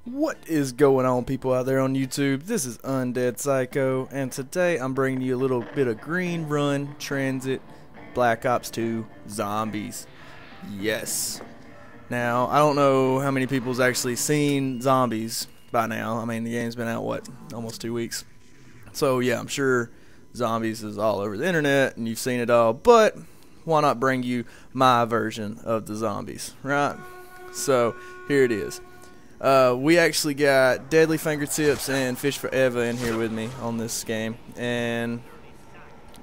What is going on, people out there on YouTube? This is Undead Psycho, and today I'm bringing you a little bit of Green Run Transit Black Ops 2 Zombies. Yes. Now, I don't know how many people's actually seen Zombies by now. I mean, the game's been out, what, almost 2 weeks? So, yeah, I'm sure Zombies is all over the internet, and you've seen it all, but why not bring you my version of the Zombies, right? So, here it is. We actually got Deadly Fingertips and Fish Forever in here with me on this game, and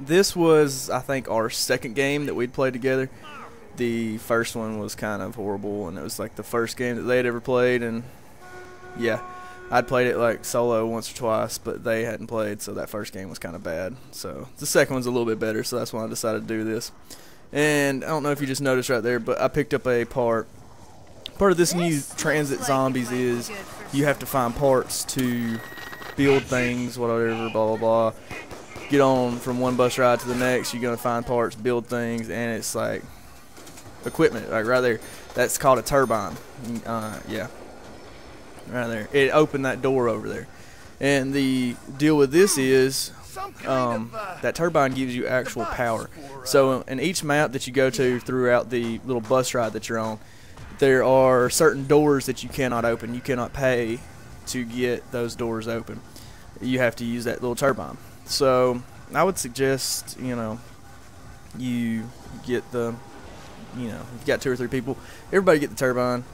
this was, I think, our second game that we'd played together. The first one was kind of horrible, and it was like the first game that they'd ever played, and yeah, I'd played it like solo once or twice, but they hadn't played, so that first game was kind of bad. So the second one's a little bit better, so that's why I decided to do this. And I don't know if you just noticed right there, but I picked up a part of this new Transit Zombies is you have to find parts to build things, whatever, blah, blah, blah. Get on from one bus ride to the next, you're going to find parts, build things, and it's like equipment, like right there. That's called a turbine. Yeah, right there. It opened that door over there. And the deal with this is that turbine gives you actual power. So in each map that you go to throughout the little bus ride that you're on, there are certain doors that you cannot open. You cannot pay to get those doors open. You have to use that little turbine. So I would suggest, you get the, if you got 2 or 3 people, everybody get the turbine.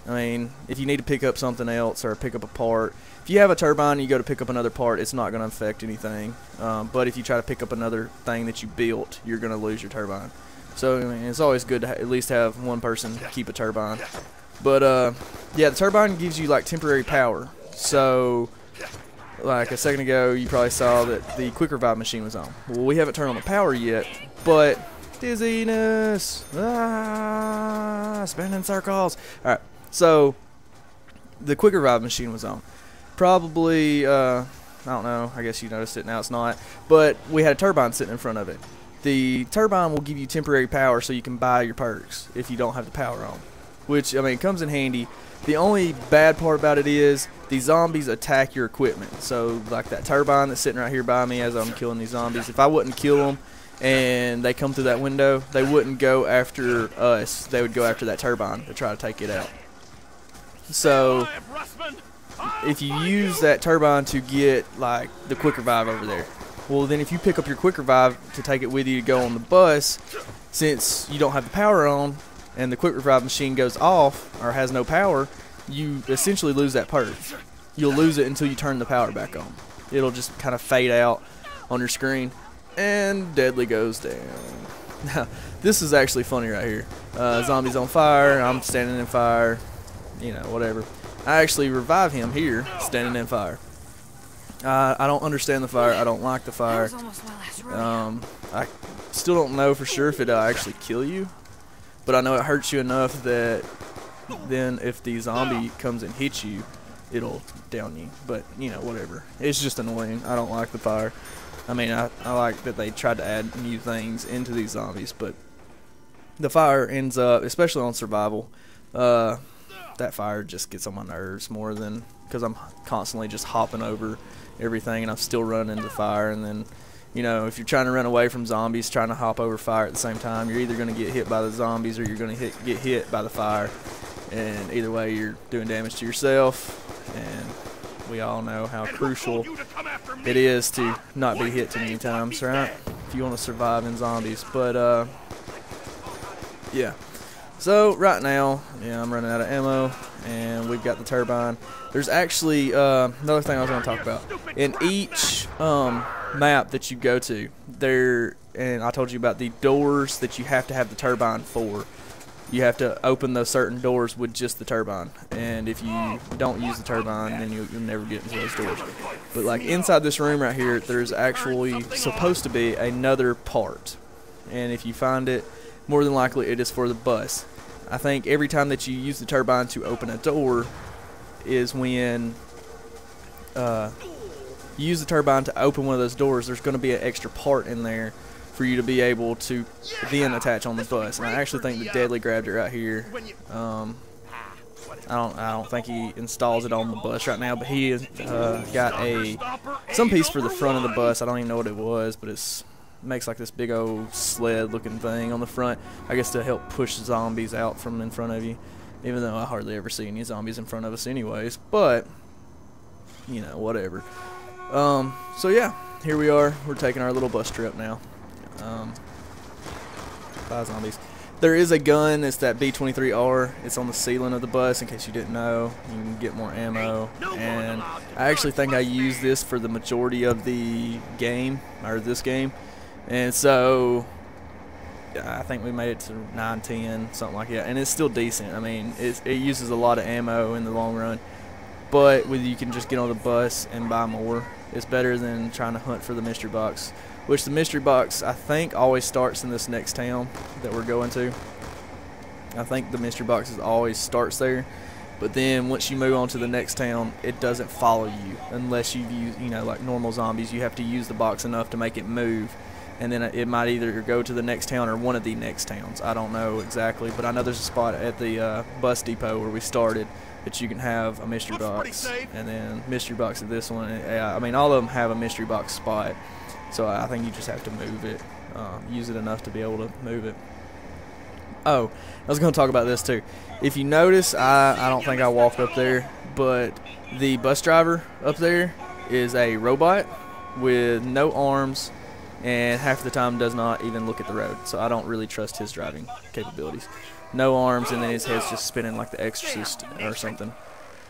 I mean, if you need to pick up something else or pick up a part, if you have a turbine and you go to pick up another part, it's not going to affect anything. But if you try to pick up another thing that you built, you're going to lose your turbine. So, I mean, it's always good to at least have one person keep a turbine. But, yeah, the turbine gives you, like, temporary power. So, like a second ago, you probably saw that the quick revive machine was on. Well, we haven't turned on the power yet, but dizziness. Spinning circles. Alright, so, the quick revive machine was on. Probably, I don't know, I guess you noticed it, now it's not. But we had a turbine sitting in front of it. The turbine will give you temporary power so you can buy your perks if you don't have the power on. Which, I mean, it comes in handy. The only bad part about it is the zombies attack your equipment. So, like that turbine that's sitting right here by me as I'm killing these zombies. If I wouldn't kill them and they come through that window, they wouldn't go after us. They would go after that turbine to try to take it out. So, if you use that turbine to get, like, the quick revive over there, well, then if you pick up your quick revive to take it with you to go on the bus, since you don't have the power on and the quick revive machine goes off or has no power, you essentially lose that perk. You'll lose it until you turn the power back on. It'll just kind of fade out on your screen, and Deadly goes down. Now, this is actually funny right here. Zombie's on fire, I'm standing in fire, whatever. I actually revive him here, standing in fire. I don't understand the fire. I don't like the fire. I still don't know for sure if it'll actually kill you, but I know it hurts you enough that then if the zombie comes and hits you, it'll down you. But, whatever. It's just annoying. I don't like the fire. I mean, I like that they tried to add new things into these zombies, but the fire ends up, especially on survival, that fire just gets on my nerves more than, because I'm constantly just hopping over everything and I'm still running into fire. And then, if you're trying to run away from zombies, trying to hop over fire at the same time, you're either going to get hit by the zombies or you're going to get hit by the fire. And either way, you're doing damage to yourself. And we all know how crucial it is to not be hit too many times, right? If you want to survive in zombies. But, yeah. So, right now, I'm running out of ammo, and we've got the turbine. There's actually another thing I was going to talk about. In each map that you go to, and I told you about the doors that you have to have the turbine for. You have to open those certain doors with just the turbine, and if you don't use the turbine, then you'll never get into those doors. But like inside this room right here, there's actually supposed to be another part, and if you find it, more than likely it is for the bus. I think every time that you use the turbine to open a door is when you use the turbine to open one of those doors. There's going to be an extra part in there for you to be able to then attach on the bus. And I actually think the Deadly grabbed it right here. I don't think he installs it on the bus right now, but he has got some piece for the front of the bus. I don't even know what it was, but it's makes like this big old sled looking thing on the front, I guess, to help push zombies out from in front of you, even though I hardly ever see any zombies in front of us anyways, but you know, whatever. So yeah, here we are. We're taking our little bus trip now. Bye, zombies. There is a gun. It's that B-23R. It's on the ceiling of the bus, in case you didn't know. You can get more ammo. And I actually think I used this for the majority of the game, or this game. And so I think we made it to 9-10, something like that. And it's still decent. I mean, it uses a lot of ammo in the long run. But you can just get on the bus and buy more. It's better than trying to hunt for the mystery box, which the mystery box, I think, always starts in this next town that we're going to. I think the mystery box always starts there, but then once you move on to the next town, it doesn't follow you unless you use, you know, like normal zombies. You have to use the box enough to make it move, and then it might either go to the next town or one of the next towns. I don't know exactly, but I know there's a spot at the bus depot where we started that you can have a mystery box, and then mystery box at this one. Yeah, I mean, all of them have a mystery box spot. So I think you just have to move it, use it enough to be able to move it. Oh, I was going to talk about this too. If you notice, I don't think I walked up there, but the bus driver up there is a robot with no arms, and half the time does not even look at the road. So I don't really trust his driving capabilities. No arms, and then his head's just spinning like the Exorcist or something.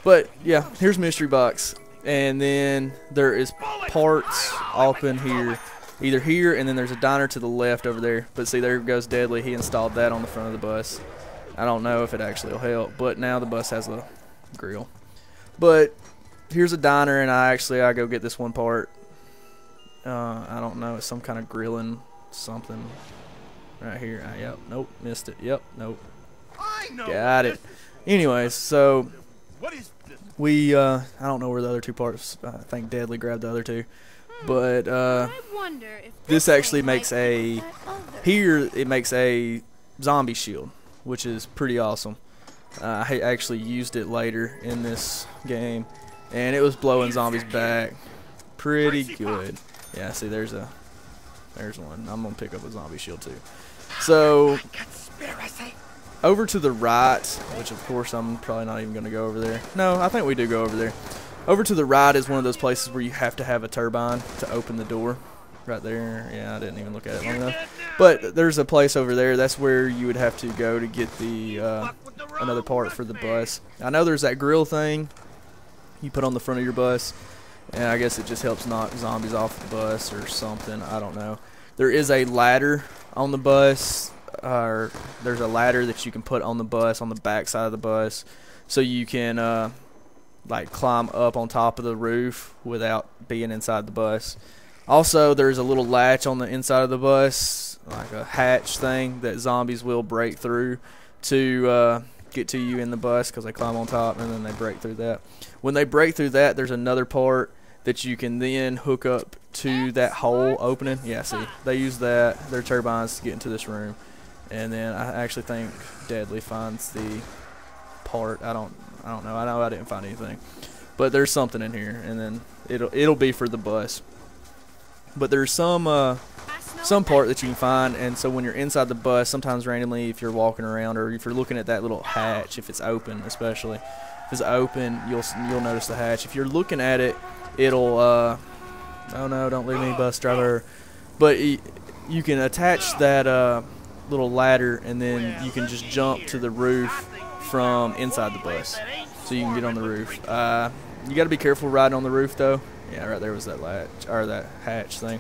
But yeah, here's mystery box. And then there is parts up in here, either here, and then there's a diner to the left over there. But see, there goes Deadly. He installed that on the front of the bus. I don't know if it actually will help, but now the bus has a grill. But here's a diner, and I go get this one part. I don't know, it's some kind of grilling something right here. Yep, nope, missed it. Yep, nope. Got it. Anyways, so we, I don't know where the other two parts, I think Deadly grabbed the other two. But, this actually makes here it makes a zombie shield, which is pretty awesome. I actually used it later in this game, and it was blowing zombies back pretty good. Yeah, see, there's one. I'm gonna pick up a zombie shield too. So, over to the right, which of course I'm probably not even gonna go over there. No, I think we do go over there. Over to the right is one of those places where you have to have a turbine to open the door. Right there. Yeah, I didn't even look at it long enough. But there's a place over there. That's where you would have to go to get the another part for the bus. I know there's that grill thing you put on the front of your bus, and I guess it just helps knock zombies off the bus or something. I don't know. There is a ladder on the bus, or there's a ladder that you can put on the bus, on the back side of the bus, so you can like climb up on top of the roof without being inside the bus. Also, there's a little latch on the inside of the bus, like a hatch thing that zombies will break through to get to you in the bus, because they climb on top and then they break through that. When they break through that, there's another part that you can then hook up to that hole opening. Yeah, see, they use their turbines to get into this room. And then I actually think Deadly finds the part. I don't know. I know I didn't find anything, but there's something in here, and then it'll be for the bus. But there's some part that you can find, and so when you're inside the bus, sometimes randomly, if you're walking around or if you're looking at that little hatch, if it's open, especially if it's open, you'll notice the hatch. If you're looking at it, it'll oh no, don't leave me, bus driver. But you can attach that little ladder, and then you can just jump to the roof from inside the bus, so you can get on the roof. You got to be careful riding on the roof though. Yeah, right there was that latch, or that hatch thing.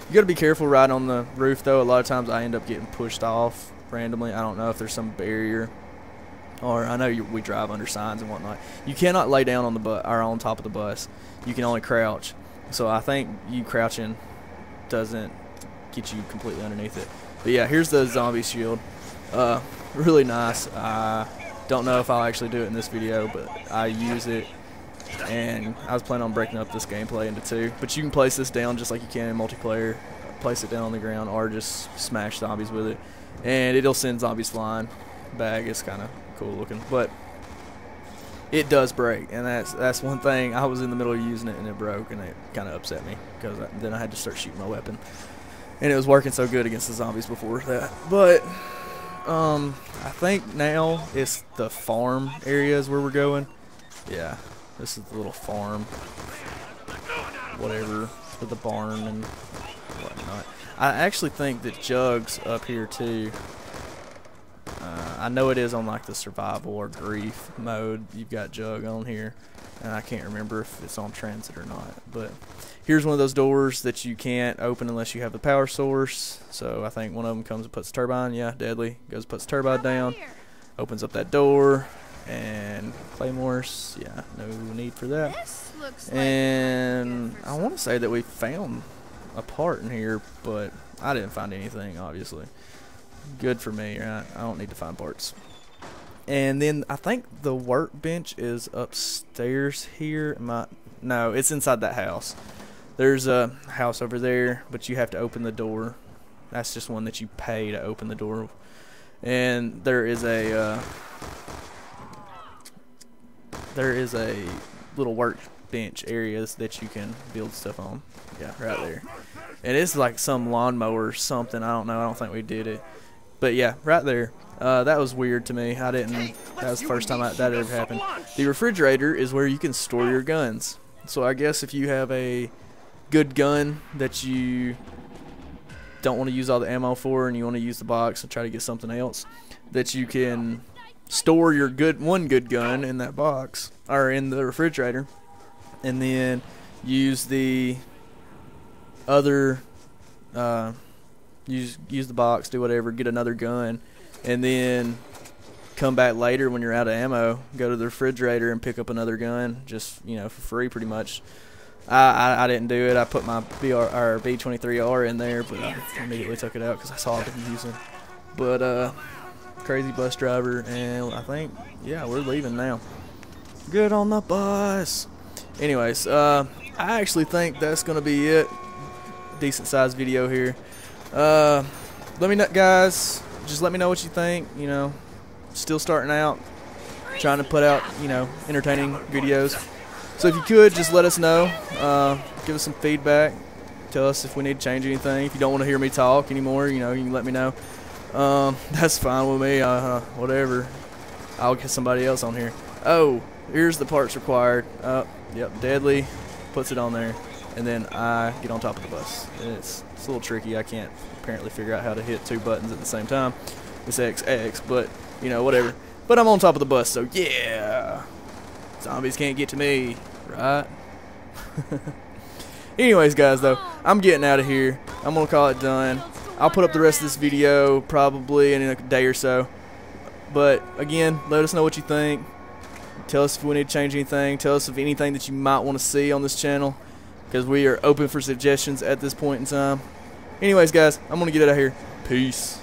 You got to be careful riding on the roof though. A lot of times I end up getting pushed off randomly. I don't know if there's some barrier, or I know we drive under signs and whatnot. You cannot lay down on the bus or on top of the bus. You can only crouch. So I think you crouching doesn't get you completely underneath it. But yeah, here's the zombie shield. Really nice. Don't know if I'll actually do it in this video, but I use it, and I was planning on breaking up this gameplay into two. But you can place this down just like you can in multiplayer. Place it down on the ground, or just smash zombies with it, and it'll send zombies flying back. It's kind of cool looking. But it does break, and that's one thing. I was in the middle of using it and it broke, and it kind of upset me because then I had to start shooting my weapon, and it was working so good against the zombies before that. But I think now it's the farm areas where we're going. Yeah, this is the little farm, whatever, with the barn and whatnot. I actually think that Jug's up here too. I know it is on like the survival or grief mode. You've got Jug on here, and I can't remember if it's on Transit or not. But here's one of those doors that you can't open unless you have the power source. So I think one of them comes and puts the turbine. Yeah, Deadly goes, puts the turbine down, opens up that door, and claymores. Yeah, no need for that. This looks And I want to say that we found a part in here, but I didn't find anything, obviously. Good for me, right? I don't need to find parts. And then I think the workbench is upstairs here. No, it's inside that house. There's a house over there, but you have to open the door. That's just one that you pay to open the door. And there is a little workbench areas that you can build stuff on. Yeah, right there. And it's like some lawnmower or something. I don't know. I don't think we did it. But yeah, right there. That was weird to me. That was the first time that ever happened. The refrigerator is where you can store your guns. So I guess if you have a good gun that you don't want to use all the ammo for, and you want to use the box and try to get something else, that you can store your one good gun in that box or in the refrigerator, and then use the other use the box, do whatever, get another gun, and then come back later when you're out of ammo, go to the refrigerator and pick up another gun, just, you know, for free pretty much. I didn't do it. I put my B23R in there, but I immediately took it out because I saw it using. But crazy bus driver, and I think, yeah, we're leaving now. Good on the bus. Anyways, I actually think that's gonna be it. Decent sized video here. Let me know, guys, just let me know what you think. You know, still starting out, trying to put out, you know, entertaining videos. So if you could, just let us know, give us some feedback, tell us if we need to change anything. If you don't want to hear me talk anymore, you know, you can let me know. That's fine with me. Whatever, I'll get somebody else on here. Oh, here's the parts required. Yep, Deadly puts it on there, and then I get on top of the bus. It's a little tricky. I can't apparently figure out how to hit 2 buttons at the same time. It's XX, but, you know, whatever. But I'm on top of the bus, so yeah. Zombies can't get to me, right? Anyways, guys, though, I'm getting out of here. I'm going to call it done. I'll put up the rest of this video probably in a day or so. But, again, let us know what you think. Tell us if we need to change anything. Tell us if anything that you might want to see on this channel, because we are open for suggestions at this point in time. Anyways, guys, I'm going to get out of here. Peace.